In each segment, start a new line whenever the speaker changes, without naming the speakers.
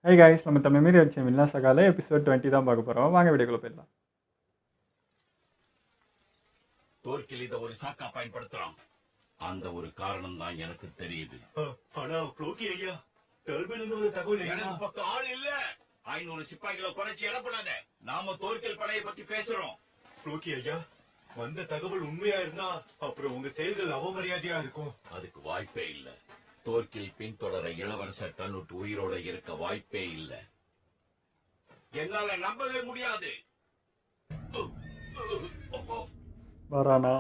Hey guys, நம்ம தமிழ் மீறி வச்ச மில்லா சகால எபிசோட் 20 தான் பார்க்க போகிறோம். வாங்க வீடியோக்குள்ள போயிடலாம்.
தோற்கில் இதை ஒரு சாக்கா பயன்படுத்துறான். அந்த ஒரு காரணம் தான் எனக்கு தெரியுது.
ஆனா ஃப்ளோக்கி ஐயா, டர்பில் ஒரு தகவல்
எனது பக்கம் ஆள் இல்ல. 500 சிப்பாய்களை குறைச்சி இடப்படாத. நாம தோற்கில் படையை பத்தி பேசுறோம்.
ஃப்ளோக்கி ஐயா, வந்த தகவல் உண்மையா இருந்தா அப்புறம் உங்க செயல்கள் அவமரியாதையா இருக்கும்.
அதுக்கு வாய்ப்பே இல்ல. தோற்கில் பின்தொடர இளவரசர் தன்னுட்டு உயிரோட இருக்க வாய்ப்பே இல்ல. என்னால நம்பவே முடியாது.
வரானா?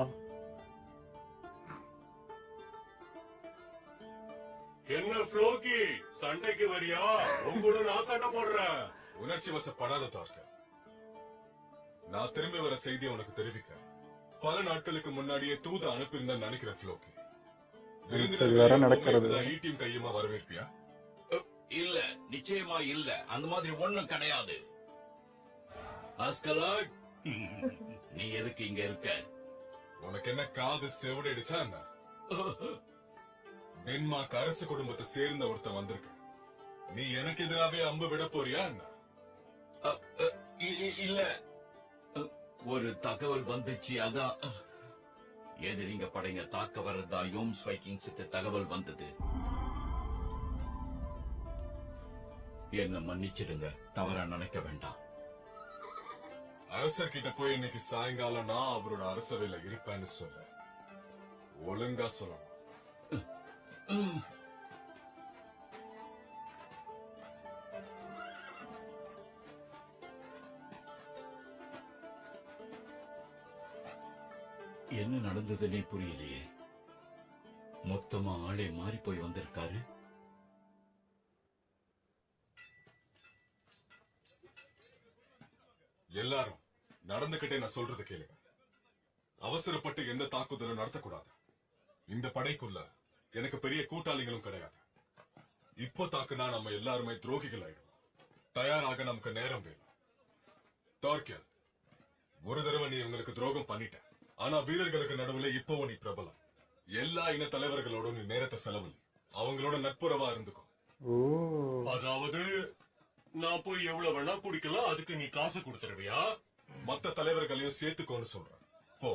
என்ன ஃப்ளோக்கி, சண்டைக்கு வரியா? உங்களோட நான் சண்டை போடுறேன்.
உணர்ச்சி வசப்படாத தார்க்க. நான் திரும்பி வர செய்தியை உனக்கு தெரிவிக்க பல நாட்களுக்கு முன்னாடியே தூத அனுப்பியிருந்தேன் நினைக்கிறேன் ஃப்ளோக்கி. ஈட்டியும் கையுமா வரவேற்பியா?
இல்ல, நிச்சயமா இல்ல. அந்த மாதிரி ஒண்ணும் கிடையாது. ஆஸ்கலாட், நீ எதுக்கு இங்க இருக்க?
உனக்கு என்ன காது செவிடிச்சா என்ன? டென்மார்க் அரசு குடும்பத்தை சேர்ந்த ஒருத்தன் வந்திருக்க. நீ எனக்கு எதிராவே அம்பு விட போறியா என்ன?
இல்ல, ஒரு தகவல் வந்துச்சு. அதான் எதிரிங்க படைங்க தாக்க வரதா யோம்ஸ் வைக்கிங்ஸுக்கு தகவல் வந்தது. என்ன மன்னிச்சிடுங்க, தவறா நினைக்க வேண்டாம்.
அரசர்கிட்ட போய் இன்னைக்கு சாயங்காலம் நான் அவரோட அரசவையில இருப்பேன்னு சொல்ல. ஒழுங்கா சொல்லணும்.
என்ன நடந்ததுன்னே புரியலையே. மொத்தமா ஆளே மாறி போய் வந்திருக்காரு.
எல்லாரும் நடந்துகிட்டே நான் சொல்றது கேளுங்க. அவசரப்பட்டு எந்த தாக்குதலும் நடத்தக்கூடாது. இந்த படைக்குள்ள எனக்கு பெரிய கூட்டாளிகளும் கிடையாது. இப்போ தாக்குனா நம்ம எல்லாருமே துரோகிகள் ஆயிடும். தயாராக நமக்கு நேரம் வேணும். தார்க்கியல், ஒரு தடவை நீ உங்களுக்கு துரோகம் பண்ணிட்ட. ஆனா வீரர்களுக்கு நடுவுல இப்பவும் நீ பிரபலம். எல்லா இன தலைவர்களோட நீ நேரத்தை செலவழி. அவங்களோட நட்புறவா இருந்துக்கும்.
அதாவது நான் போய் எவ்வளவு வேணா குடிக்கலாம், அதுக்கு நீ காசு கொடுத்துருவியா?
மத்த தலைவர்களையும் சேர்த்துக்கோன்னு சொல்றேன். போ.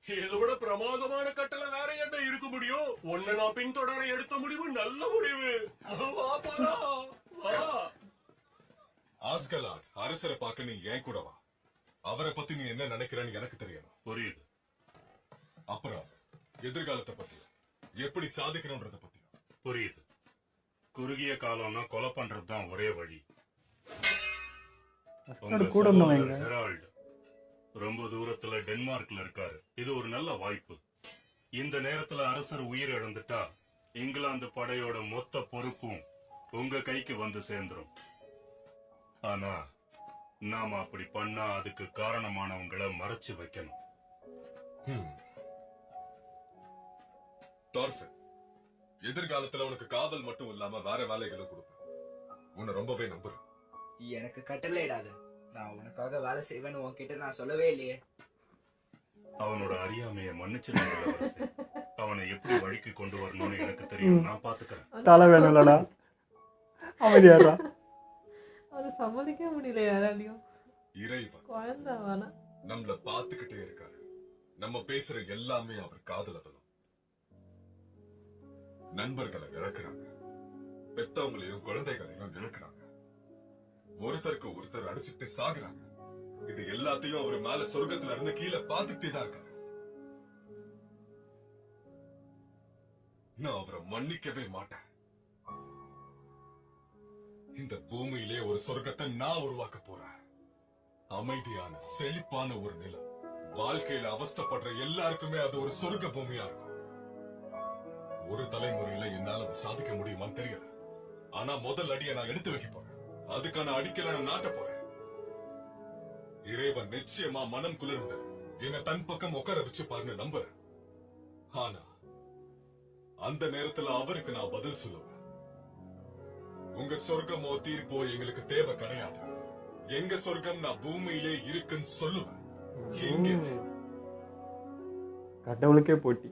இதை விட பிரமாதமான கட்டளை வேற என்ன இருக்க முடியும்? ஒன்ன நான் பின்தொடர எடுத்த முடிவு நல்ல முடிவு. வா போலாம், வா.
ஆஸ்கலாட், அரசரை பார்க்க நீ ஏன் கூட வா. அவரை பத்தி நீ என்ன நினைக்கிறன்னு எனக்கு தெரியணும்.
புரியுது.
அப்புறம் எதிர்காலத்தை பத்தி, எப்படி சாதிக்கணும்ன்றத பத்தி
புரியுது. குறுகிய காலம்னா கொலை பண்றதுதான் ஒரே வழி.
கூட
ஹெரால்டு ரொம்ப தூரத்துல டென்மார்க்ல இருக்காரு. இது ஒரு நல்ல வாய்ப்பு. இந்த நேரத்துல அரசர் உயிர் இழந்துட்டா இங்கிலாந்து படையோட மொத்த பொறுப்பும் உங்க கைக்கு வந்து சேர்ந்துரும். ஆனா நாம அப்படி பண்ணா அதுக்கு காரணமானவங்களை மறைச்சு வைக்கணும்.
எதிர்காலத்துல உனக்கு காவல் மட்டும் இல்லாம வேற வேலைகளும் கொடுப்பேன். உன்னை ரொம்பவே நம்புறேன்.
எனக்கு கட்டளை இடாத. நான் உனக்காக வேலை செய்வேன்னு உன்கிட்ட நான் சொல்லவே இல்லையே.
அவனோட அறியாமைய மன்னிச்சிருந்த அவனை எப்படி வழிக்கு கொண்டு வரணும்னு எனக்கு தெரியும். நான் பாத்துக்கிறேன்.
தலை வேணும்லடா, அமைதியாரா.
அது சம்மதிக்க முடியல யாராலையும்.
இறைவன்
குழந்தை வேணா
நம்மள பாத்துக்கிட்டே இருக்காரு. நம்ம பேசுற எல்லாமே அவர் காதுல விழும். நண்பர்களை இழக்கிறாங்க, பெத்தவங்களையும் குழந்தைகளையும் இழக்கிறாங்க. ஒருத்தருக்கு ஒருத்தர் அடிச்சுட்டு சாகுறாங்க. இது எல்லாத்தையும் அவர் மேல சொர்க்கத்துல இருந்து கீழே பாத்துக்கிட்டே தான் இருக்காரு. நான் அவரை மன்னிக்கவே மாட்டேன். இந்த பூமியிலே ஒரு சொர்க்கத்தை நான் உருவாக்க போறேன். அமைதியான செழிப்பான ஒரு நிலம். வாழ்க்கையில அவஸ்தைப்படுற எல்லாருக்குமே அது ஒரு சொர்க்க பூமியா இருக்கும். ஒரு தலைமுறையில என்னால அதை சாதிக்க முடியுமான்னு தெரியல. ஆனா முதல் அடியை நான் எடுத்து வைக்க போறேன். அதுக்கான அடிக்கல நான் நாட்ட போறேன். இறைவன் நிச்சயமா மனம் குளிர்ந்து என்ன தன் பக்கம் உட்கார வச்சு பாருங்க நம்புறேன். ஆனா அந்த நேரத்துல அவருக்கு நான் பதில் சொல்லுவேன். உங்க சொர்க்கமோ தீர்ப்போ எங்களுக்கு தேவை கிடையாது. எங்க சொர்க்கம் நான் பூமியிலே இருக்குன்னு சொல்லுவேன்.
கடவுளுக்கே போட்டி.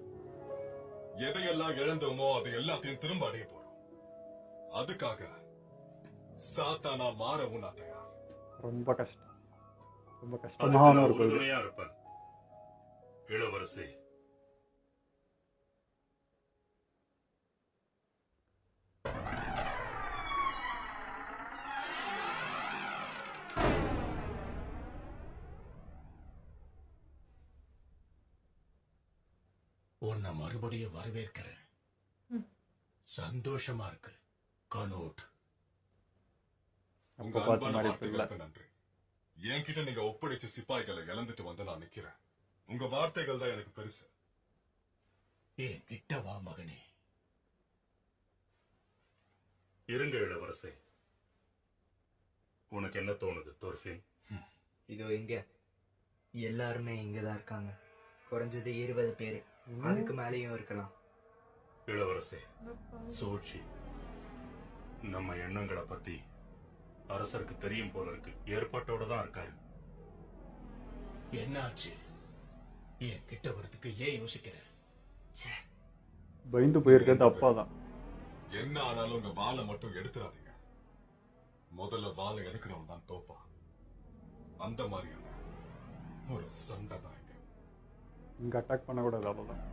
எதையெல்லாம் இழந்தோமோ அதை எல்லாத்தையும் திரும்ப அடைய போறோம். அதுக்காக சாத்தானா மாறவும் நான் தயார்.
ரொம்ப கஷ்டம், ரொம்ப
அதுக்கு
கஷ்டமான
நான்
ஒரு கொள்கை.
உறுதுணையா இருப்பேன் இளவரசி.
உன்னை மறுபடியும் வரவேற்கிறேன். சந்தோஷமா இருக்கு கனோட்.
உங்க
அப்ப பார்த்து
அன்பான
மாதிரி இல்லை.
வார்த்தைகளுக்கு நன்றி. என்கிட்ட நீங்க ஒப்படைச்ச சிப்பாய்களை இழந்துட்டு வந்து நான் நிக்கிறேன். உங்க வார்த்தைகள் தான் எனக்கு பெருசு.
ஏன் கிட்ட வா மகனே.
இருங்க இளவரசி. உனக்கு என்ன தோணுது தோர்ஃபின்?
இதோ இங்க எல்லாருமே இங்கதான் இருக்காங்க. குறைஞ்சது 20 பேரு, அதுக்கு மேலேயும் இருக்கலாம்.
இளவரசி, சூழ்ச்சி நம்ம எண்ணங்களை பத்தி அரசருக்கு தெரியும் போல இருக்கு. ஏற்பாட்டோட தான் இருக்காரு.
என்னாச்சு? ஏன் கிட்ட வரதுக்கு ஏன் யோசிக்கிற?
ச்சே,
பயந்து போயிருக்கிறது அப்பா தான்.
என்ன ஆனாலும் உங்க வாளை மட்டும் எடுத்துறாதீங்க. முதல்ல வாளை எடுக்கிறவன் தான் தோப்பா. அந்த மாதிரியான ஒரு சண்டை தான் இது.
இங்க அட்டாக் பண்ணக்கூடாது, அவ்வளோதான்.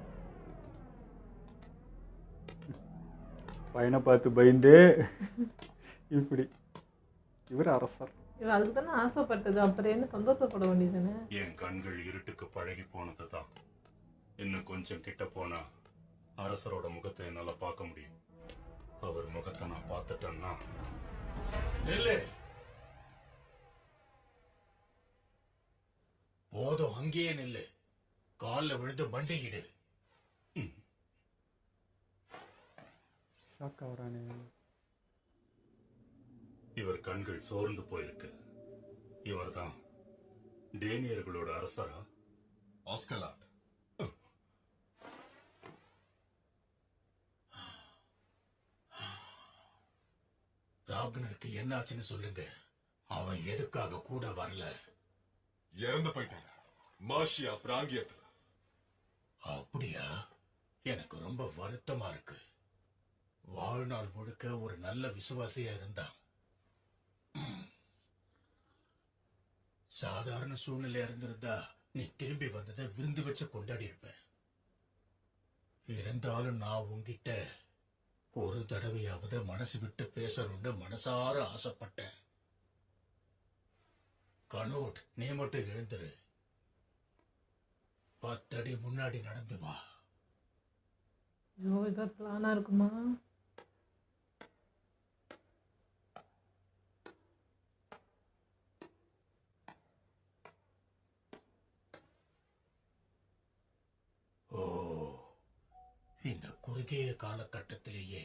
பையனை பார்த்து பயந்து இப்படி. இவர் அரசர்.
இவன் அதுக்கு தானே ஆசைப்பட்டது, அப்புறம் என்ன சந்தோஷப்பட வேண்டியதுதானே?
என் கண்கள் இருட்டுக்கு பழகி போனதுதான். இன்னும் கொஞ்சம் கிட்ட போனா அரசரோட முகத்தை என்னால பார்க்க முடியும். அவர் முகத்தை நான் பார்த்துட்டேன்னா
நில்லு. போதும், அங்கேயே நில்லு. காலில் விழுந்து மண்டியிடு.
ஷாக் ஆகுறானே.
இவர் கண்கள் சோர்ந்து போயிருக்கு. இவர்தான் டேனியர்களோட அரசரா?
ஆஸ்கலாட்,
ராக்னருக்கு என்னாச்சுன்னு சொல்லுங்க. அவன் எதுக்காக கூட வரல?
இறந்து போயிட்டாங்க மாஷியா பிராங்கியத்துல.
அப்படியா? எனக்கு ரொம்ப வருத்தமா இருக்கு. வாழ்நாள் முழுக்க ஒரு நல்ல விசுவாசியா இருந்தான். சாதாரண சூழ்நிலையா இருந்திருந்தா நீ திரும்பி வந்ததை விருந்து வச்சு கொண்டாடி இருப்பேன். இருந்தாலும் நான் உன்கிட்ட ஒரு தடவையாவது மனசு விட்டு பேசணும்னு மனசார ஆசைப்பட்டேன். கனோட், நீ மட்டும் எழுந்துரு. 10 அடி முன்னாடி நடந்து வா.
ஐயோ, ஏதோ பிளானா இருக்குமா?
ஓ, இந்த குறுகிய காலகட்டத்திலேயே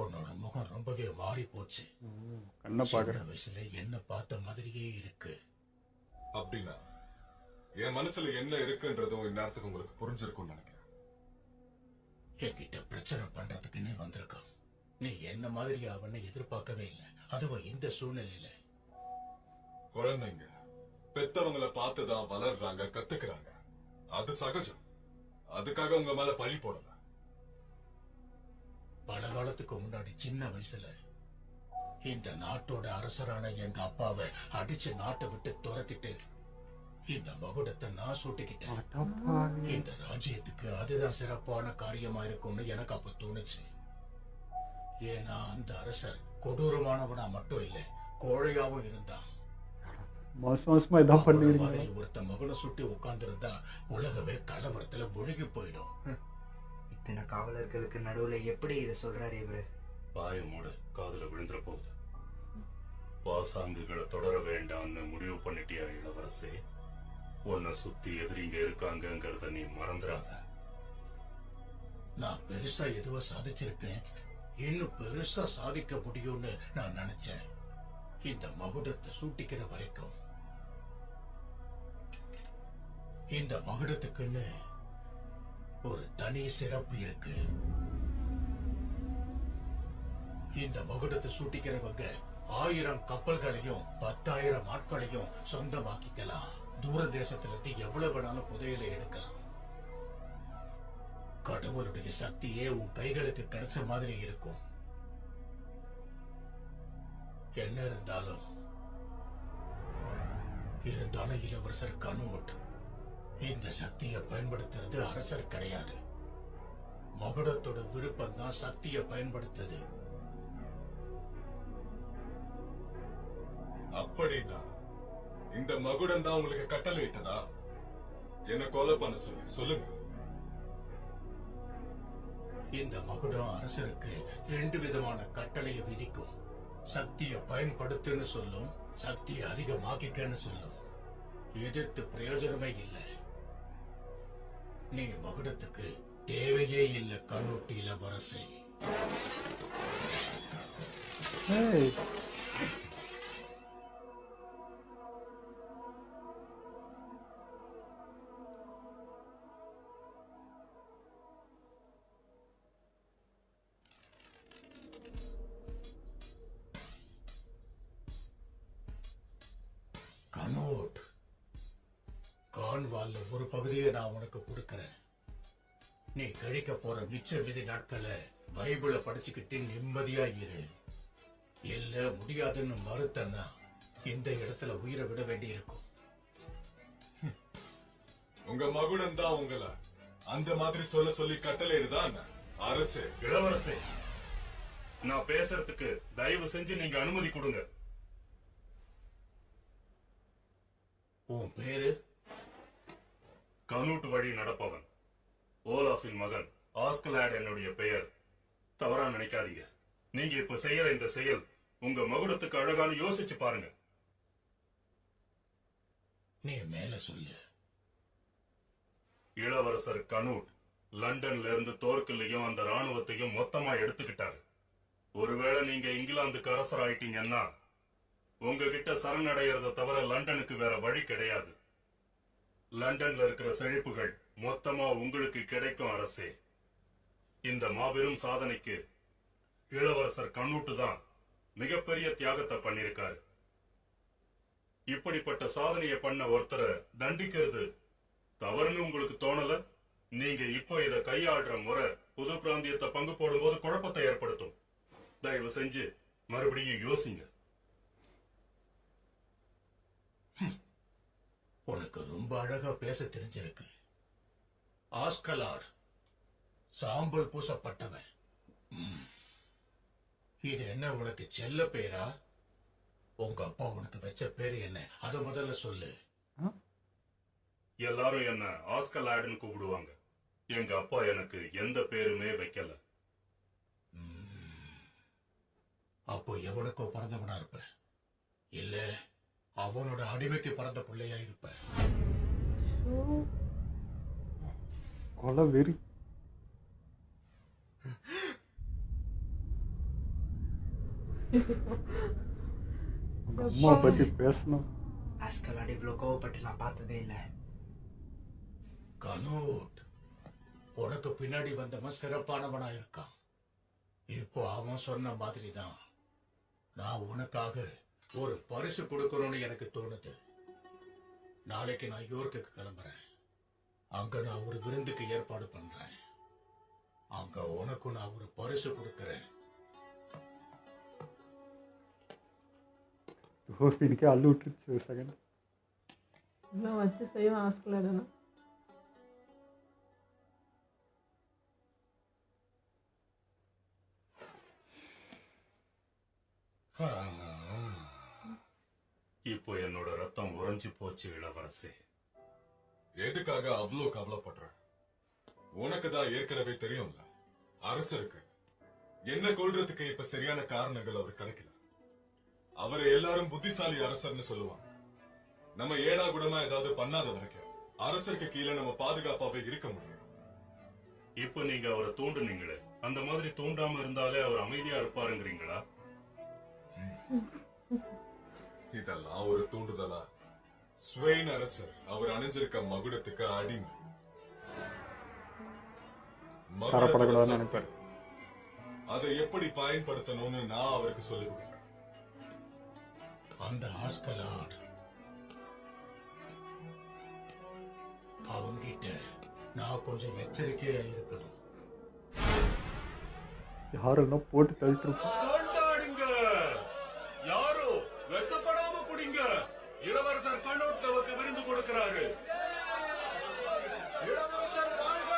உன்னோட முகம் ரொம்பவே மாறி போச்சு.
கண்ணை
சின்ன
பார்க்குறேன்.
வயசுல என்ன பார்த்த மாதிரியே இருக்கு.
அப்படின்னா என் மனசுல என்ன இருக்குன்றதும் இந்நேரத்துக்கு உங்களுக்கு புரிஞ்சிருக்கும்னு நினைக்கிறேன்.
என்கிட்ட பிரச்சனை பண்றதுக்குன்னே வந்திருக்கான். நீ என்ன மாதிரி அவனை எதிர்பார்க்கவே இல்லை, அதுவும் இந்த சூழ்நிலையில.
குழந்தைங்க பெத்தவங்கள பார்த்துதான் வளர்றாங்க, கத்துக்கிறாங்க. அது சகஜம். அதுக்காக உங்க மேல பழி போடல.
பல காலத்துக்கு முன்னாடி சின்ன வயசுல இந்த நாட்டோட அரசரான எங்க அப்பாவை அடிச்சு நாட்டை விட்டு துரத்திட்டு இந்த மகுடத்தை நான் சூட்டிக்கிட்டேன்.
அடப்பாவி.
இந்த ராஜ்யத்துக்கு அதுதான் சிறப்பான காரியமா இருக்கும்னு எனக்கு அப்ப தோணுச்சு. ஏன்னா அந்த அரசர் கொடூரமானவனா மட்டும் இல்ல, கோழையாவும் இருந்தான்.
மாசமா இதான்
அவன
பண்ணுவீங்க.
மாதிரி ஒருத்த மகுடம் சுட்டி உட்கார்ந்து இருந்தா உலகமே கலவரத்துல முழுகி போயிடும்.
இத்தனை காவலர்களுக்கு நடுவுல எப்படி இதை சொல்றாரு இவரு?
வாய மூடு, காதுல விழுந்துற போகுது. பாசாங்குகளை தொடர வேண்டாம்னு முடிவு பண்ணிட்டியா இளவரசே? உன்னை சுத்தி எதிரிங்க இருக்காங்கங்கறத நீ மறந்துடாத.
நான் பெருசா எதுவோ சாதிச்சிருக்கேன், இன்னும் பெருசா சாதிக்க முடியும்னு நான் நினைச்சேன். இந்த மகுடத்தை சூட்டிக்கிற வரைக்கும். இந்த மகுடத்துக்குன்னு ஒரு தனி சிறப்பு இருக்கு. இந்த மகுடத்தை சூட்டிக்கிறவங்க 1000 கப்பல்களையும் 10,000 ஆட்களையும் சொந்தமாக்கிக்கலாம். தூர தேசத்துல இருந்து எவ்வளவு வேணாலும் புதையலை எடுக்கலாம். கடவுளுடைய சக்தியே உன் கைகளுக்கு கிடைச்ச மாதிரி இருக்கும். என்ன இருந்தாலும் இளவரசர் கனூட் இந்த சக்தியை பயன்படுத்துறது அரசர் கிடையாது. மகுடத்தோட விருப்பம் தான் சக்தியை பயன்படுத்துது.
அப்படின்னா இந்த மகுடம் தான் உங்களுக்கு கட்டளை இட்டதா? என்ன கொலை பண்ண சொல்லுங்க.
இந்த மகுடம் அரசருக்கு 2 விதமான கட்டளையை விதிக்கும். சக்தியை பயன்படுத்துன்னு சொல்லும், சக்தியை அதிகமாக்கிக்கன்னு சொல்லும். எதிர்த்து பிரயோஜனமே இல்லை. நீ மகுடத்துக்கு தேவையே இல்லை கனூட் இளவரசி.
ஏய்,
கனூட், கான்வால்ல ஒரு பகுதியை நான் உனக்கு கொடுக்கறேன். நீ கழிக்க போற மிச்ச மீதி நாட்களை பைபிளை படிச்சுக்கிட்டு நிம்மதியா இரு. இல்ல முடியாதுன்னு மறுத்தன்னா இந்த இடத்துல உயிரை விட வேண்டி இருக்கும்.
உங்க மகுடம் தான் உங்களை அந்த மாதிரி சொல்லி கட்டளையிடுதான் அரசு.
இளவரசே, நான் பேசுறதுக்கு தயவு செஞ்சு நீங்க அனுமதி கொடுங்க.
உன் பேரு?
கனூட் வழி நடப்பவன், ஓலாஃபின் மகன் ஆஸ்கலாட் என்னுடைய பெயர். தவறா நினைக்காதீங்க. நீங்க இப்ப செய்யற இந்த செயல் உங்க மகுடத்துக்கு அழகான யோசிச்சு பாருங்க.
நீ மேல சொல்லு.
இளவரசர் கனூட் லண்டன்ல இருந்து தோர்க்கலையும் அந்த ராணுவத்தையும் மொத்தமா எடுத்துக்கிட்டாரு. ஒருவேளை நீங்க இங்கிலாந்துக்கு அரசர் ஆயிட்டீங்கன்னா உங்ககிட்ட சரணடைகிறத தவிர லண்டனுக்கு வேற வழி கிடையாது. லண்டன்ல இருக்கிற செழிப்புகள் மொத்தமா உங்களுக்கு கிடைக்கும் அரசே. இந்த மாபெரும் சாதனைக்கு இளவரசர் கனூட்டு தான் மிகப்பெரிய தியாகத்தை பண்ணிருக்காரு. இப்படிப்பட்ட சாதனையை பண்ண ஒருத்தரை தண்டிக்கிறது தவறுன்னு உங்களுக்கு தோணல? நீங்க இப்போ இத கையாளுற முறை புது பிராந்தியத்தை பங்கு போடும்போது குழப்பத்தை ஏற்படுத்தும். தயவு செஞ்சு மறுபடியும் யோசிங்க.
உனக்கு ரொம்ப அழகா பேச தெரிஞ்சிருக்கு. ஆஸ்கலாட் சாம்பல் பூசப்பட்டவன். இது என்ன உனக்கு செல்ல பேரா? உங்க அப்பா உனக்கு வச்ச பேரு என்ன? அது முதல்ல சொல்லு.
எல்லாரும் என்ன ஆஸ்கலாட்னு கூப்பிடுவாங்க. எங்க அப்பா எனக்கு எந்த பேருமே வைக்கல.
அப்போ எவனுக்கோ பிறந்தவனா இருப்ப, இல்ல அவனோட அடிமைக்கு பிறந்த பிள்ளையா இருப்ப.
கொலை வெறி. உங்க அம்மா பத்தி பேசணும்.
ஆஸ்கலாட் இவ்வளோ கோவப்பட்டு நான் பார்த்ததே இல்லை.
கனூட், உனக்கு பின்னாடி வந்தவன் சிறப்பானவனா இருக்கான். இப்போ அவன் சொன்ன மாதிரி தான் நான் உனக்காக ஒரு பரிசு கொடுக்கணும்னு எனக்கு தோணுது. நாளைக்கு நான் யோர்க்குக்கு கிளம்புறேன். அங்க நான் ஒரு விருந்துக்கு ஏற்பாடு பண்றேன். அங்க உனக்கு நான் ஒரு பரிசு கொடுக்கறேன்.
தோர்பினுக்கே அள்ளு விட்டுருச்சு ஒரு செகண்ட்.
எல்லாம் வச்சு செய்வான் ஆஸ்கலாடனா.
இப்போ என்னோட ரத்தம் உறைஞ்சு போச்சு இளவரசே.
எதுக்காக அவ்வளோ கவலைப்படுற? உனக்கு தான் ஏற்கனவே தெரியும்ல, அரசருக்கு என்ன கொள்றதுக்கு இப்ப சரியான காரணங்கள் அவர் கிடைக்கல. அவரை எல்லாரும் புத்திசாலி அரசர்னு சொல்லுவாங்க. நம்ம ஏடா கூடமா ஏதாவது பண்ணாத வரைக்கும் அரசருக்கு கீழே நம்ம பாதுகாப்பாவே இருக்க முடியும்.
இப்போ நீங்க அவரை தூண்டுனீங்களே, அந்த மாதிரி தூண்டாம இருந்தாலே அவர் அமைதியா இருப்பாருங்கிறீங்களா?
இதெல்லாம் ஒரு தூண்டுதலா? ஸ்வெயின் அரசர் அவர் அணிஞ்சிருக்க மகுடத்துக்கு அடிமை.
தரப்படக்கூடாதுன்னு நினைப்பாரு.
அதை எப்படி பயன்படுத்தணும்னு நான் அவருக்கு சொல்லிக் கொடுப்பேன்.
அந்த ஆஸ்கலாட் அவங்கிட்ட நான் கொஞ்சம் எச்சரிக்கையா இருக்கணும்.
யாருன்னா போட்டு தள்ளிட்டு
கொண்டாடுங்க! யார்
இளவரசர் கண்ணோட் நமக்கு விருந்து கொடுக்கிறாரு. இளவரசர் வாழ்க!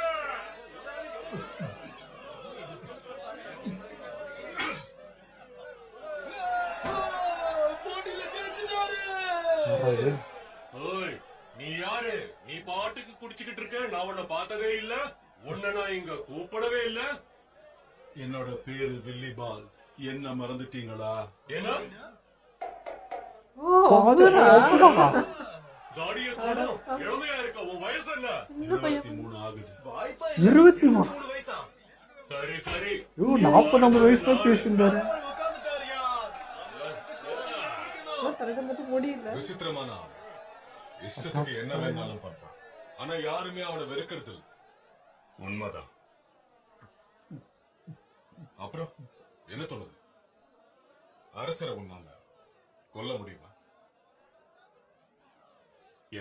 யாராவது?
ஓய், நீ யாரு? நீ பாட்டுக்கு குடிச்சுக்கிட்டு இருக்க. நான் உன்னை பார்த்ததே இல்ல. உன்னை நான் இங்க கூப்பிடவே இல்ல.
என்னோட பேரு வில்லிபால். என்ன மறந்துட்டீங்களா?
ஏன்னா
ஓ அவரா?
தாடிய காணோம். இளமையா இருக்க. உன் வயசு என்ன?
சின்ன பையன்
23 ஆகுது.
23
வயசா? சரி சரி.
40 வயசுல பேசியிருந்தாரு.
தரட மட்டும் முடியல.
விசித்திரமான ஆள். இஷ்டத்துக்கு என்ன வேணாலும் பண்றான். ஆனா யாருமே அவனை வெறுக்கிறது இல்ல.
உண்மைதான்.
அப்புறம் என்ன தோணுது? அரசரை உன்னால கொல்ல முடியுமா?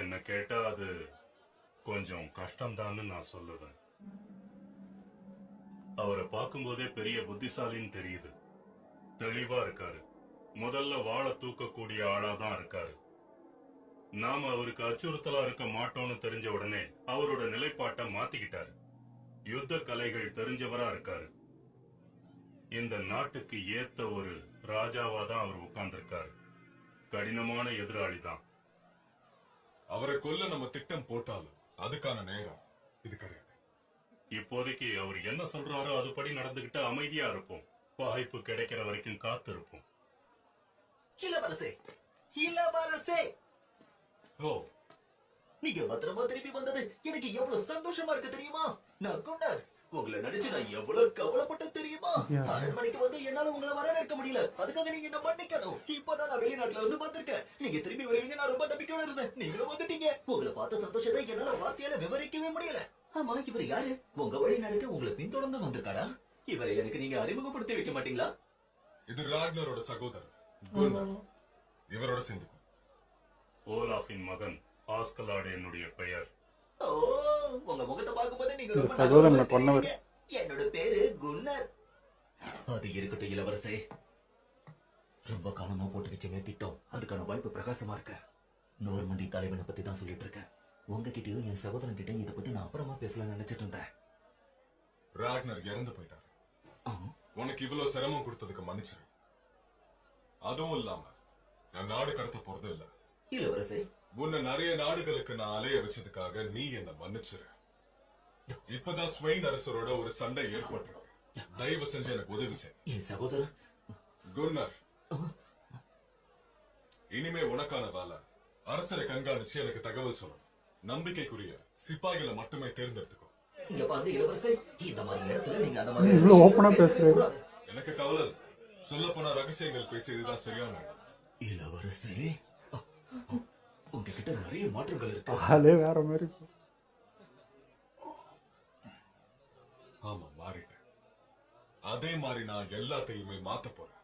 என்ன கேட்டா அது கொஞ்சம் கஷ்டம்தான்னு நான் சொல்லுவேன். அவரை பார்க்கும்போதே பெரிய புத்திசாலின்னு தெரியுது. தெளிவா இருக்காரு. முதல்ல வாழ தூக்கக்கூடிய ஆளாதான் இருக்காரு. நாம அவருக்கு அச்சுறுத்தலா இருக்க மாட்டோம்னு தெரிஞ்ச உடனே அவரோட நிலைப்பாட்டை மாத்திக்கிட்டாரு. யுத்த கலைகள் தெரிஞ்சவரா இருக்காரு. இந்த நாட்டுக்கு ஏத்த ஒரு ராஜாவா தான் அவர் உட்கார்ந்திருக்காரு. கடினமான எதிராளி தான்.
அவரை கொல்ல நம்ம திட்டம் போட்டாலும் அதுக்கான நேரம் இது கிடையாது.
இப்போதைக்கு அவர் என்ன சொல்றாரோ அதுபடி நடந்துகிட்டு அமைதியா இருப்போம். வாய்ப்பு கிடைக்கிற வரைக்கும் காத்து இருப்போம்.
இளவரசே, இளவரசே,
ஓ,
நீங்க பத்திரமா திரும்பி வந்தது எனக்கு எவ்வளவு சந்தோஷமா இருக்கு தெரியுமா? நான் குண்டர். உங்களை நினைச்சு நான் எவ்வளவு கவலைப்பட்ட தெரியுமா? அரண்மனைக்கு வந்து என்னால உங்களை வரவேற்க முடியல. அதுக்காக நீங்க என்ன மன்னிக்கணும். இப்பதான் நான் வெளிநாட்டுல இருந்து வந்திருக்கேன். நீங்க திரும்பி வருவீங்க நான் ரொம்ப நம்பிக்கையோட இருந்தேன். நீங்களும் வந்துட்டீங்க. உங்களை பார்த்த சந்தோஷத்தை என்னால வார்த்தையால விவரிக்கவே முடியல. ஆமா, இவர் யாரு? உங்க வழி நடக்க உங்களை பின்தொடர்ந்து வந்திருக்காரா? இவரை எனக்கு நீங்க அறிமுகப்படுத்தி வைக்க மாட்டீங்களா?
இது ராக்னரோட சகோதரர் குன்னர். இவரோட சேர்ந்துக்கும்.
ஓலாஃபின் மகன் ஆஸ்கலாடு என்னுடைய பெயர்.
ஓ, உங்க முகத்தை பார்க்கும்போது நீங்க ரொம்ப
சகோதரனை
நல்லவரா
கொன்னவர்.
தெரியுறீங்க. என்னோட பேரு குன்னர். அது இருக்கட்டும் இளவரசே. ரொம்ப காலமா போட்டு வச்ச திட்டம் அதுக்கான வாய்ப்பு பிரகாசமா இருக்க. நோர்மண்டி தலைவனை பத்தி தான் சொல்லிட்டு இருக்கேன். உங்ககிட்டயும் என் சகோதரன் கிட்ட இதை பத்தி நான் அப்புறமா பேசலாம்னு நினைச்சிட்டு இருந்தேன்.
ராக்னர் இறந்து போயிட்டாரு. உனக்கு இவ்வளவு சிரமம் கொடுத்ததுக்கு மன்னிச்சிரு. அதுவும் இல்லாம நான் நாடு கடத்த போறது இல்ல.
இளவரசே,
உன்னை நிறைய நாடுகளுக்கு நான் அலைய வச்சதுக்காக நீ என்ன மன்னிச்சிரு. இப்பதான் ஸ்வெயின் அரசரோட ஒரு சண்டை ஏற்பட்டிருக்கு. தயவு செஞ்சு எனக்கு உதவி செய்.
என் சகோதரன்
குன்னர், இனிமே உனக்கான வேலை அரசரை கண்காணிச்சு எனக்கு தகவல் சொல்லணும். நம்பிக்கைக்குரிய சிப்பாய்களை மட்டுமே தேர்ந்தெடுத்துக்கோ.
இங்க பாருங்க இளவரசே, இந்த மாதிரி இடத்துல நீங்க அந்த மாதிரி
இவ்வளவு ஓப்பனா பேசுறாரு.
கூடாது.
எனக்கு கவலை இல்ல. சொல்ல போனா ரகசியங்கள் பேசியதுதான் சரியான இடம்.
இளவரசே, உங்ககிட்ட நிறைய மாற்றங்கள் இருக்கு.
ஆளே வேற மாதிரி இருக்கு.
ஆமா, மாறிட்டேன். அதே மாதிரி நான் எல்லாத்தையுமே மாத்த போறேன்.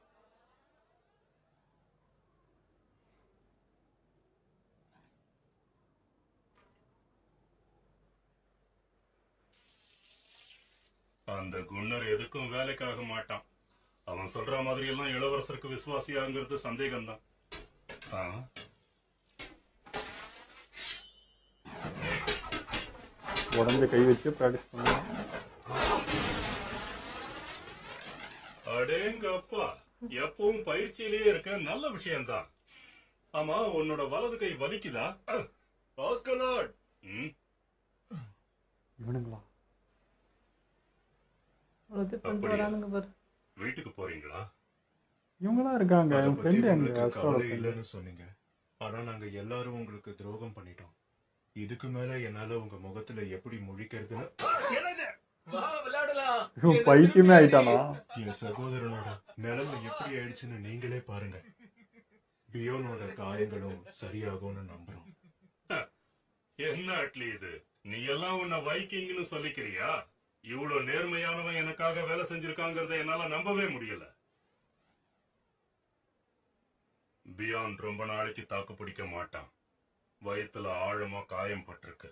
அந்த குன்னர் எதுக்கும் வேலைக்காக மாட்டான். அவன் சொல்ற மாதிரி எல்லாம் இளவரசருக்கு விசுவாசியாங்கிறது சந்தேகம்தான்.
உடம்பு கை வச்சு பிராக்டிஸ் பண்ணலாம்.
அடேங்கப்பா, எப்பவும் பயிற்சியிலேயே இருக்க நல்ல விஷயம்தான். ஆமா, உன்னோட வலது கை வலிக்குதா?
ஆஸ்கலாட்,
ம்,
இவனுங்களா?
அவ்வளவு பண்ணிட்டு
அப்படியா?
வரானுங்க பாரு.
வீட்டுக்கு போறீங்களா?
இவங்களா இருக்காங்க.
அதை
என்
பத்தி
ஃப்ரெண்டு எங்க
உங்களுக்கு
அஸ்கரோட
கவலை
friend.
இல்லைன்னு சொன்னீங்க. ஆனா நாங்க எல்லாரும் உங்களுக்கு துரோகம் பண்ணிட்டோம். இதுக்கு மேல என்னால உங்க முகத்துல எப்படி முழிக்கிறதுன்னு
வா விளையாடலாம்.
இவன் பைத்தியமே ஆயிட்டானா?
என் சகோதரனோட நிலைமை எப்படி ஆயிடுச்சுன்னு நீங்களே பாருங்க. பியோனோட காயங்களும் சரியாகும்னு நம்புறோம்.
என்ன அட்லி இது? நீ எல்லாம் உன்னை வைக்கிங்னு சொல்லிக்கிறியா? இவ்வளவு நேர்மையானவன் எனக்காக வேலை செஞ்சிருக்காங்கிறத என்னால நம்பவே முடியல. பியான் ரொம்ப நாளைக்கு தாக்கு பிடிக்க மாட்டான். வயித்துல ஆழமா காயம் பட்டிருக்கு.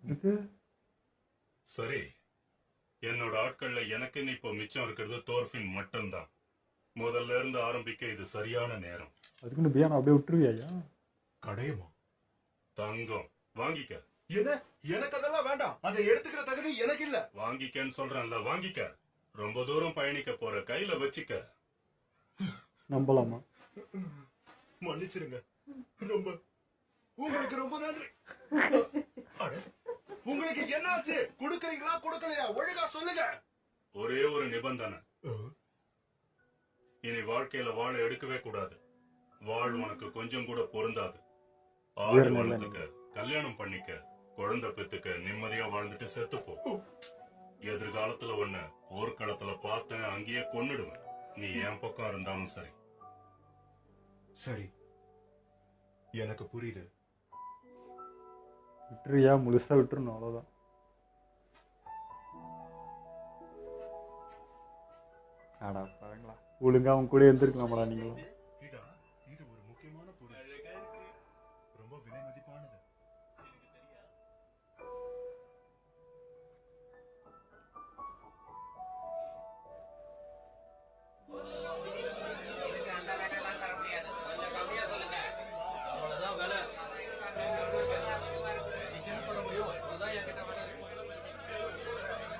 இது
சரி, என்னோட ஆட்கள்ல எனக்குன்னு இப்ப மிச்சம் இருக்கிறது தோர்ஃபின் மட்டும்தான். முதல்ல இருந்து ஆரம்பிக்க இது சரியான நேரம்.
அதுக்குன்னு பியான் அப்படியே விட்டுருவியா?
கடையுமா?
தங்கம் வாங்கிக்க.
என்ன? எனக்கு அதெல்லாம் வேண்டாம். அதை எடுத்துக்கிற தகுதி எனக்கு இல்ல.
வாங்கிக்கன்னு சொல்றேன்ல, வாங்கிக்க. ரொம்ப தூரம் பயணிக்க போற, கையில வச்சுக்க.
நம்பலாமா?
மன்னிச்சிருங்க. ரொம்ப உங்களுக்கு ரொம்ப நன்றி. அட, உங்களுக்கு என்னாச்சு? கொடுக்கறீங்களா கொடுக்கலையா? ஒழுங்கா சொல்லுங்க.
ஒரே ஒரு நிபந்தனை, இனி வாழ்க்கையில வாழ எடுக்கவே கூடாது. வாழ் உனக்கு கொஞ்சம் கூட பொருந்தாது. ஆடு வளர்த்துக்க, கல்யாணம் பண்ணிக்க, குழந்தை பெத்துக்க, நிம்மதியா வாழ்ந்துட்டு செத்துப்போ. எதிர்காலத்துல ஒன்ன போர்க்களத்துல பார்த்தேன், அங்கேயே கொன்னுடுவேன். நீ என் பக்கம் இருந்தாலும் சரி.
சரி, எனக்கு புரியுது.
விட்டுறியா? முழுசா விட்டுருணும், அவ்வளோதான். ஆடா பாருங்களா, ஒழுங்கா அவங்க கூட இருந்திருக்கலாமடா நீங்களும்.
இது ஒரு முக்கியமான பொருள். ரொம்ப விலை மதிப்பானது.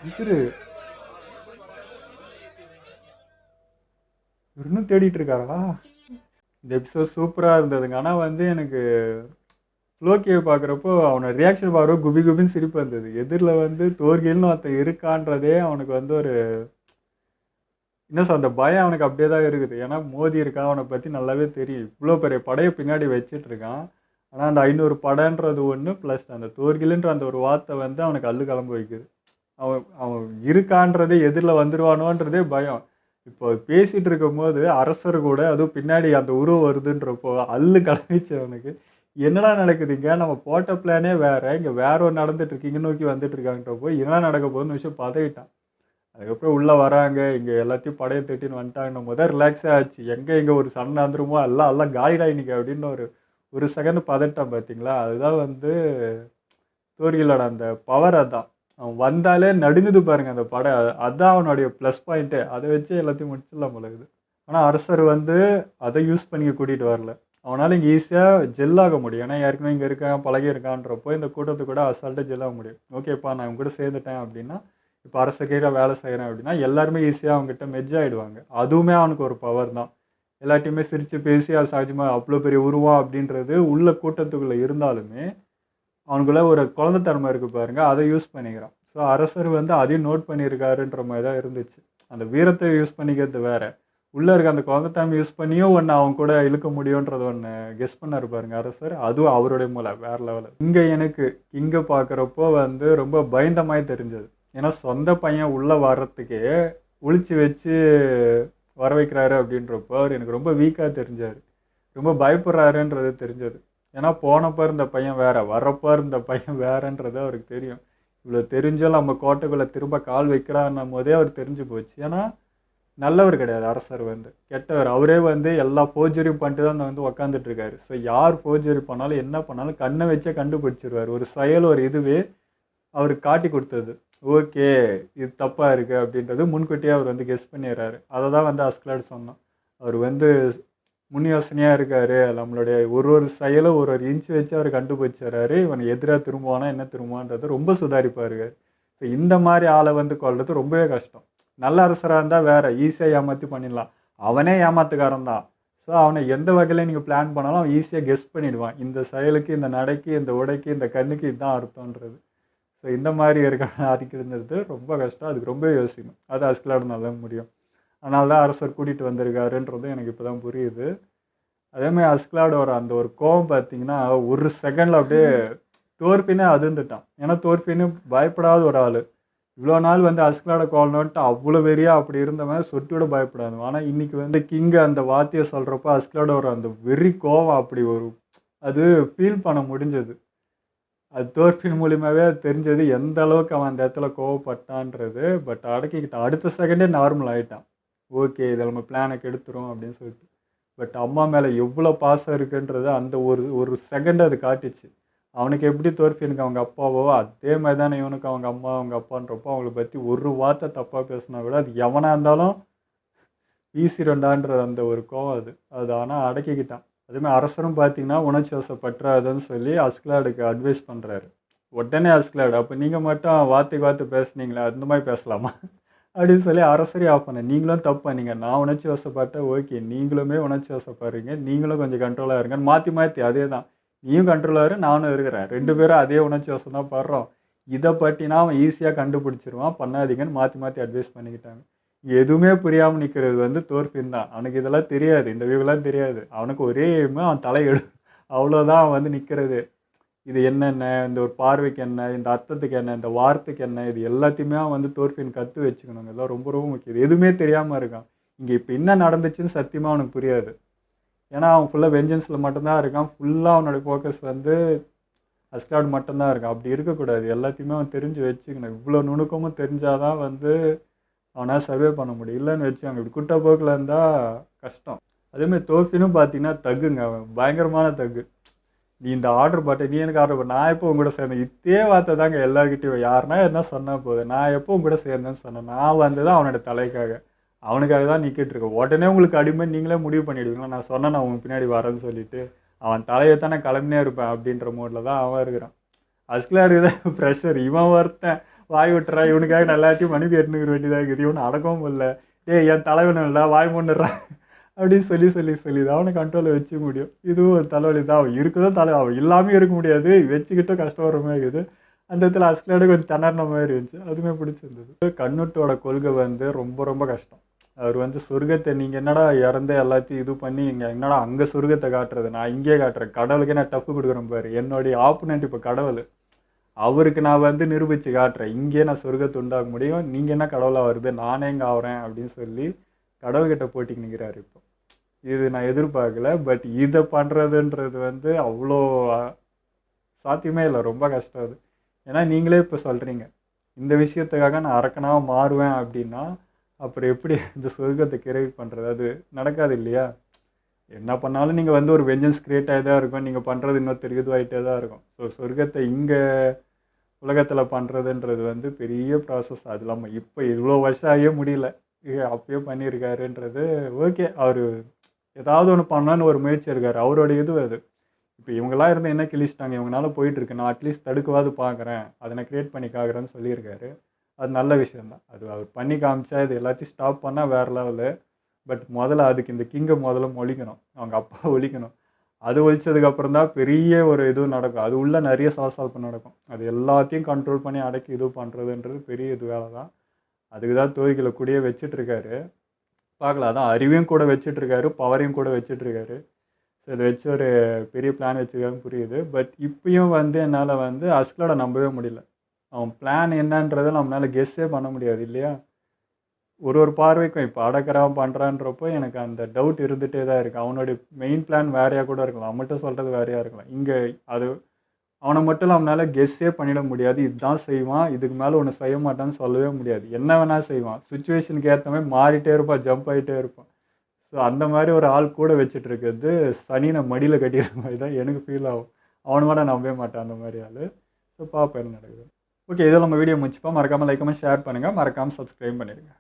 இவரு இன்னும் தேடிட்டு இருக்காரா? இந்த எபிசோட் சூப்பராக இருந்ததுங்க. ஆனால் வந்து எனக்கு ஃப்ளோக்கியை பார்க்குறப்போ அவனை ரியாக்ஷன் பார்க்குறப்போ குபி குபின்னு சிரிப்பு வந்தது. எதிரில் வந்து தோர்கில்னு ஒருத்தன் இருக்கான்றதே அவனுக்கு வந்து ஒரு என்ன சொல்ற, அந்த பயம் அவனுக்கு அப்படியே தான் இருக்குது. ஏன்னா மோதி இருக்கான், அவனை பற்றி நல்லாவே தெரியும். இவ்வளோ பெரிய படையை பின்னாடி வச்சிட்டு இருக்கான். ஆனால் அந்த 500 படைன்றது ஒன்று ப்ளஸ் அந்த தோர்கில்ன்ற அந்த ஒரு வார்த்தை வந்து அவனுக்கு அல்லு கிளம்ப வைக்குது. அவன் அவன் இருக்கான்றதே எதிரில் வந்துடுவானோன்றதே பயம். இப்போ பேசிகிட்டு இருக்கும்போது அரசர் கூட அதுவும் பின்னாடி அந்த உருவம் வருதுன்றப்போ அல்லு கிளம்பிச்சு அவனுக்கு. என்னடா நடக்குதுங்க, நம்ம போட்ட பிளானே வேறு, இங்கே வேற ஒரு நடந்துட்டுருக்கு, இங்கே நோக்கி வந்துட்டு இருக்காங்கன்றப்போ என்ன நடக்க போகுதுன்னு விஷயம் பதவிட்டான். அதுக்கப்புறம் உள்ளே வராங்க, இங்கே எல்லாத்தையும் படையை தட்டின்னு வந்துட்டாங்கன்னும் போது ரிலாக்ஸாக ஆச்சு. எங்கே ஒரு சண்டை வந்துருமோ எல்லாம் காலிடா இன்னைக்கு அப்படின்னு ஒரு செகண்ட் பதட்டம் பார்த்தீங்களா? அதுதான் வந்து தோர்கிலோட அந்த பவர். அதுதான் அவன் வந்தாலே நடுங்குது பாருங்க அந்த படம். அதுதான் அவனுடைய ப்ளஸ் பாயிண்ட்டு. அதை வச்சு எல்லாத்தையும் முடிச்சிடலாம் போல இருக்குது. ஆனால் அரசர் வந்து அதை யூஸ் பண்ணி கூட்டிகிட்டு வரல. அவனால் இங்கே ஈஸியாக ஜெல்லாக முடியும். ஏன்னா ஏற்கனவே இங்கே இருக்கான், பழகி இருக்கான்றப்போ இந்த கூட்டத்தை கூட அசால்ட்டாக ஜெல்லாக முடியும். ஓகேப்பா நான் இவங்க கூட சேர்ந்துட்டேன் அப்படின்னா, இப்போ அரசர்கிட்ட வேலை செய்கிறேன் அப்படின்னா எல்லாருமே ஈஸியாக அவங்ககிட்ட மெஜ் ஆகிடுவாங்க. அதுவுமே அவனுக்கு ஒரு பவர் தான். எல்லாத்தையுமே சிரித்து பேசி அது சகஜமாக அவ்வளோ பெரிய உருவம் அப்படின்றது உள்ள கூட்டத்துக்குள்ளே இருந்தாலுமே அவனுக்குள்ள ஒரு குழந்தைத்தன்மை இருக்குது பாருங்க, அதை யூஸ் பண்ணிக்கிறான். ஸோ அரசர் வந்து அதையும் நோட் பண்ணியிருக்காருன்ற மாதிரி தான் இருந்துச்சு. அந்த வீரத்தை யூஸ் பண்ணிக்கிறது வேற, உள்ளே இருக்க அந்த குழந்தைத்தன்மை யூஸ் பண்ணியும் ஒன்று அவன் கூட இழுக்க முடியுன்றது ஒன்று கெஸ் பண்ணார் பாருங்க அரசர். அதுவும் அவருடைய மூளை வேற லெவலில். இங்கே எனக்கு இங்கே பார்க்குறப்போ வந்து ரொம்ப பயந்த மாதிரி தெரிஞ்சது. ஏன்னா சொந்த பையன் உள்ளே வர்றதுக்கே ஒளிச்சு வச்சு வர வைக்கிறாரு அப்படின்றப்போ அவர் எனக்கு ரொம்ப வீக்காக தெரிஞ்சார். ரொம்ப பயப்படுறாருன்றது தெரிஞ்சது. ஏன்னா போனப்போ இருந்த பையன் வேற, வர்றப்போ இருந்த பையன் வேறன்றது அவருக்கு தெரியும். இவ்வளோ தெரிஞ்சாலும் நம்ம கோட்டைக்குள்ளே திரும்ப கால் வைக்கிறான்னும் போதே அவர் தெரிஞ்சு போச்சு. ஏன்னா நல்லவர் கிடையாது அரசர், வந்து கெட்டவர். அவரே வந்து எல்லா ஃபோர்ஜரியும் பண்ணிட்டு தான் வந்து உக்காந்துட்டு இருக்காரு. ஸோ யார் ஃபோர்ஜரி பண்ணாலும் என்ன பண்ணாலும் கண்ணை வச்சே கண்டுபிடிச்சிருவார். ஒரு செயல் ஒரு இதுவே அவருக்கு காட்டி கொடுத்தது. ஓகே இது தப்பாக இருக்குது அப்படின்றது முன்கூட்டியே அவர் வந்து கெஸ் பண்ணிடுறாரு. அதை தான் வந்து அஸ்கலாட் சொன்னோம். அவர் வந்து முன் யோசனையாக இருக்கார். நம்மளுடைய ஒரு செயலும் ஒரு இன்ச்சு வச்சு அவர் கண்டுபிடிச்சிடறாரு. இவன் எதிராக திரும்புவானா என்ன திரும்புவான்றது ரொம்ப சுதாரிப்பாக இருக்கார். ஸோ இந்த மாதிரி ஆளை வந்து கொள்வது ரொம்பவே கஷ்டம். நல்ல அரசராக இருந்தால் வேறு, ஈஸியாக ஏமாற்றி பண்ணிடலாம். அவனே ஏமாத்துக்காரன் தான். ஸோ அவனை எந்த வகையில் நீங்கள் பிளான் பண்ணாலும் அவன் ஈஸியாக கெஸ் பண்ணிடுவான். இந்த செயலுக்கு, இந்த நடைக்கு, இந்த உடைக்கு, இந்த கண்ணுக்கு இதுதான் அர்த்தன்றது. ஸோ இந்த மாதிரி அறிக்கிறது ரொம்ப கஷ்டம். அதுக்கு ரொம்ப யோசிக்கணும். அது அஸ்கலாட் நல்லா முடியும். அதனால தான் அரசர் கூட்டிகிட்டு வந்திருக்காருன்றதும் எனக்கு இப்போ தான் புரியுது. அதேமாதிரி அஸ்கலாடோட அந்த ஒரு கோவம் பார்த்தீங்கன்னா ஒரு செகண்டில் அப்படியே தோற்பினே அதிர்ந்துட்டான். ஏன்னா தோற்பின்னு பயப்படாத ஒரு ஆள். இவ்வளோ நாள் வந்து அஸ்கலாட கோலன்ட்டு அவ்வளோ வெறியா அப்படி இருந்தவன் சொட்டியோட பயப்படாது. ஆனால் இன்னைக்கு வந்து கிங்கு அந்த வார்த்தையை சொல்கிறப்போ அஸ்கலாடோட அந்த வெறி கோவம் அப்படி ஒரு அது ஃபீல் பண்ண முடிஞ்சது. அது தோற்பின் மூலியமாகவே தெரிஞ்சது எந்த அளவுக்கு அவன் அந்த இடத்துல கோவப்பட்டான்றது. பட் அடக்கிக்கிட்டான். அடுத்த செகண்டே நார்மல் ஆகிட்டான். ஓகே இதை நம்ம பிளானை கெடுத்துரும் அப்படின்னு சொல்லிட்டு. பட் அம்மா மேலே எவ்வளோ பாசம் இருக்குன்றது அந்த ஒரு செகண்ட் அது காட்டுச்சு. அவனுக்கு எப்படி தோற்பினுக்கு அவங்க அப்பாவோ அதே மாதிரி தானே இவனுக்கு அவங்க அம்மா அவங்க அப்பான்றப்போ அவங்கள பற்றி ஒரு வார்த்தை தப்பாக பேசினா கூட அது எவனாக இருந்தாலும் வீசிரண்டான்ற அந்த ஒரு கோவம் அது ஆனால் அடக்கிக்கிட்டான். அதுமாதிரி அரசரும் பார்த்தீங்கன்னா உணர்ச்சி வசப்பற்றாதுன்னு சொல்லி அஸ்கலாடுக்கு அட்வைஸ் பண்ணுறாரு. உடனே அஸ்கலாடு, அப்போ நீங்கள் மட்டும் வார்த்தைக்கு வார்த்தை பேசுனீங்களா, அந்த மாதிரி பேசலாமா அப்படின்னு சொல்லி அரசரே ஆஃப் பண்ண. நீங்களும் தப்பு பண்ணீங்க, நான் உணர்ச்சி வசப்பட்டேன், ஓகே நீங்களுமே உணர்ச்சி வசப்படுறீங்க, நீங்களும் கொஞ்சம் கண்ட்ரோலாக இருங்கன்னு மாற்றி மாற்றி அதே தான். நீயும் கண்ட்ரோலாக இரு, நானும் இருக்கிறேன், 2 பேரும் அதே உணர்ச்சி வசம் தான் படுறோம், இதை பற்றினா அவன் ஈஸியாக கண்டுபிடிச்சிருவான், பண்ணாதீங்கன்னு மாற்றி மாற்றி அட்வைஸ் பண்ணிக்கிட்டாங்க. எதுவுமே புரியாமல் நிற்கிறது வந்து தோர்ஃபின் தான். அவனுக்கு இதெல்லாம் தெரியாது, இந்த வியூலாம் தெரியாது. அவனுக்கு ஒரே எய்மு அவன் தலையெடு, அவ்வளோதான் அவன் வந்து நிற்கிறது. இது என்னென்ன, இந்த ஒரு பார்வைக்கு என்ன, இந்த அர்த்தத்துக்கு என்ன, இந்த வார்த்தைக்கு என்ன, இது எல்லாத்தையுமே அவன் வந்து தோர்ஃபின் கற்று வச்சுக்கணுங்க. இதெல்லாம் ரொம்ப ரொம்ப முக்கியம். எதுவுமே தெரியாமல் இருக்கான். இங்கே இப்போ என்ன நடந்துச்சுன்னு சத்தியமாக அவனுக்கு புரியாது. ஏன்னா அவன் ஃபுல்லாக வெஞ்சன்ஸில் மட்டும்தான் இருக்கான். ஃபுல்லாக அவனோட ஃபோக்கஸ் வந்து அஸ்கலாட் மட்டும்தான் இருக்கான். அப்படி இருக்கக்கூடாது, எல்லாத்தையுமே அவன் தெரிஞ்சு வச்சுக்கணும். இவ்வளோ நுணுக்கமும் தெரிஞ்சாதான் வந்து அவனால் சர்வே பண்ண முடியும். இல்லைன்னு வச்சுக்காங்க, இப்படி குட்டை போக்கில் இருந்தால் கஷ்டம். அதேமாதிரி தோர்ஃபினும் பார்த்தீங்கன்னா தகுங்க, அவன் பயங்கரமான தகு. நீ இந்த ஆர்டர் பண்ண, நீ எனக்கு ஆர்டர் பண்ண, நான் எப்போ உங்கள்கூட சேர்ந்தேன், இதே வார்த்தை தாங்க எல்லாருக்கிட்டையும். யாருன்னா என்ன சொன்னால் போதும், நான் எப்போ உங்கள்கூட சேர்ந்தேன்னு சொன்னேன். நான் வந்தது அவனோட தலைக்காக, அவனுக்காக தான் நிற்கிட்டு இருக்கேன். உடனே உங்களுக்கு அடிமை நீங்களே முடிவு பண்ணிவிடுவீங்களா, நான் சொன்னேன் நான் உங்க பின்னாடி வரேன்னு சொல்லிட்டு அவன் தலையை தான் நான் கிளம்பினே இருப்பேன் அப்படின்ற மோடில் தான் அவன் இருக்கிறான். அஸ்கலாடுக்கு தான் ப்ரெஷர். இவன் ஒருத்தன் வாய் விட்டுறா, இவனுக்காக நான் எல்லாத்தையும் மனுப்பி எட்டுனுக்கிற வேண்டியதாக இருக்குது. இவனை அடக்கவும் இல்லை, என் தலைவன் இல்லை வாய் முன்னுறான் அப்படின்னு சொல்லி தான் அவனை கண்ட்ரோலில் வச்சுக்க முடியும். இதுவும் ஒரு தலைவலி தான். அவன் இருக்குதோ அவன் இல்லாமல் இருக்க முடியாது, வச்சுக்கிட்டும் கஷ்டம் வர மாதிரி இருக்குது. அந்த இடத்துல அஸ்கலாடு கொஞ்சம் திணறின மாதிரி இருந்துச்சு, அதுவுமே பிடிச்சிருந்தது. கண்ணுட்டோட கொள்கை வந்து ரொம்ப ரொம்ப கஷ்டம். அவர் வந்து சொர்க்கத்தை நீங்கள் என்னடா இறந்து எல்லாத்தையும் இது பண்ணி இங்கே என்னடா அங்கே சொர்க்கத்தை காட்டுறது, நான் இங்கே காட்டுறேன், கடவுளுக்கே நான் டஃப்பு கொடுக்குறேன் பாரு, என்னுடைய ஆப்போனண்ட் இப்போ கடவுள், அவருக்கு நான் வந்து நிரூபித்து காட்டுறேன், இங்கே நான் சொர்க்கத்தை உண்டாக்க முடியும், நீங்கள் என்ன கடவுளாக வருது, நானே எங்கே ஆகிறேன் அப்படின்னு சொல்லி கடவுள்கிட்ட போட்டிக்கு நிற்கிறாரு. இப்போ இது நான் எதிர்பார்க்கல, பட் இதை பண்ணுறதுன்றது வந்து அவ்வளோ சாத்தியமே இல்லை, ரொம்ப கஷ்டம் அது. ஏன்னா நீங்களே இப்போ சொல்கிறீங்க இந்த விஷயத்துக்காக நான் அரக்கனாக மாறுவேன் அப்படின்னா அப்புறம் எப்படி இந்த சொர்க்கத்தை கிரியேட் பண்ணுறது, அது நடக்காது இல்லையா. என்ன பண்ணாலும் நீங்கள் வந்து ஒரு வெஞ்சன்ஸ் கிரியேட் ஆகி தான் இருக்கும், நீங்கள் பண்ணுறது இன்னொருத்தருக்கு இதுவாகிட்டே தான் இருக்கும். ஸோ சொர்க்கத்தை இங்கே உலகத்தில் பண்ணுறதுன்றது வந்து பெரிய ப்ராசஸ். அது இல்லாமல் இப்போ இவ்வளோ வருஷம் ஆகியே முடியல, அப்பயே பண்ணியிருக்காருன்றது ஓகே. அவர் ஏதாவது ஒன்று பண்ணான்னு ஒரு முயற்சி இருக்கார், அவருடைய இது அது. இப்போ இவங்களாம் இருந்து என்ன கிழிச்சிட்டாங்க, இவங்களால போயிட்டுருக்கு, நான் அட்லீஸ்ட் தடுக்கவாது பார்க்குறேன், அதை நான் க்ரியேட் பண்ணி காக்குறேன்னு சொல்லியிருக்காரு. அது நல்ல விஷயந்தான். அது அவர் பண்ணி காமிச்சா இது எல்லாத்தையும் ஸ்டாப் பண்ணால் வேறு லெவலு. பட் முதல்ல அதுக்கு இந்த கிங்கை முதல்ல ஒழிக்கணும், அவங்க அப்பா ஒழிக்கணும். அது ஒழிச்சதுக்கப்புறம் தான் பெரிய ஒரு இது நடக்கும், அது உள்ள நிறைய சலசலப்பு நடக்கும். அது எல்லாத்தையும் கண்ட்ரோல் பண்ணி அடக்கி இது பண்ணுறதுன்றது பெரிய இது வேலை தான். அதுக்கு தான் தோழிகளை கூடயே வச்சிட்ருக்காரு. பார்க்கலாம், அதான் அறிவையும் கூட வச்சிட்ருக்காரு, பவரையும் கூட வச்சிட்ருக்காரு. ஸோ இதை வச்சு ஒரு பெரிய பிளான் வச்சுருக்காருன்னு புரியுது. பட் இப்பயும் வந்து என்னால் வந்து அஸ்கலாடை நம்பவே முடியல. அவன் பிளான் என்னன்றதை நம்மளால் கெஸ்ஸே பண்ண முடியாது இல்லையா. ஒரு பார்வைக்கும் இப்போ அடக்கிறான் பண்ணுறான்றப்போ எனக்கு அந்த டவுட் இருந்துகிட்டே தான் இருக்குது. அவனுடைய மெயின் பிளான் வேறையாக கூட இருக்கலாம், அவன்கிட்ட சொல்கிறது வேறையாக இருக்கலாம். இங்கே அது அவனை மட்டும் நம்மளால் கெஸ்ஸே பண்ணிட முடியாது. இதுதான் செய்வான், இதுக்கு மேலே ஒன்று செய்ய மாட்டான்னு சொல்லவே முடியாது. என்ன வேணால் செய்வான், சுச்சுவேஷனுக்கு ஏற்ற மாதிரி மாறிட்டே இருப்பான், ஜம்ப் ஆகிட்டே இருப்பான். ஸோ அந்த மாதிரி ஒரு ஆள் கூட வச்சுட்டு இருக்கிறது சனினை மடியில் கட்டிடுற மாதிரி தான் எனக்கு ஃபீல் ஆகும். அவனை கூட நம்பவே மாட்டான் அந்த மாதிரி ஆள். ஸோ பார்ப்பேன் என்ன நடக்குது. ஓகே, இதில் நம்ம வீடியோ முடிச்சுப்போம். மறக்காமல் லைக் பண்ணி ஷேர் பண்ணுங்கள், மறக்காமல் சப்ஸ்கிரைப் பண்ணிடுங்க.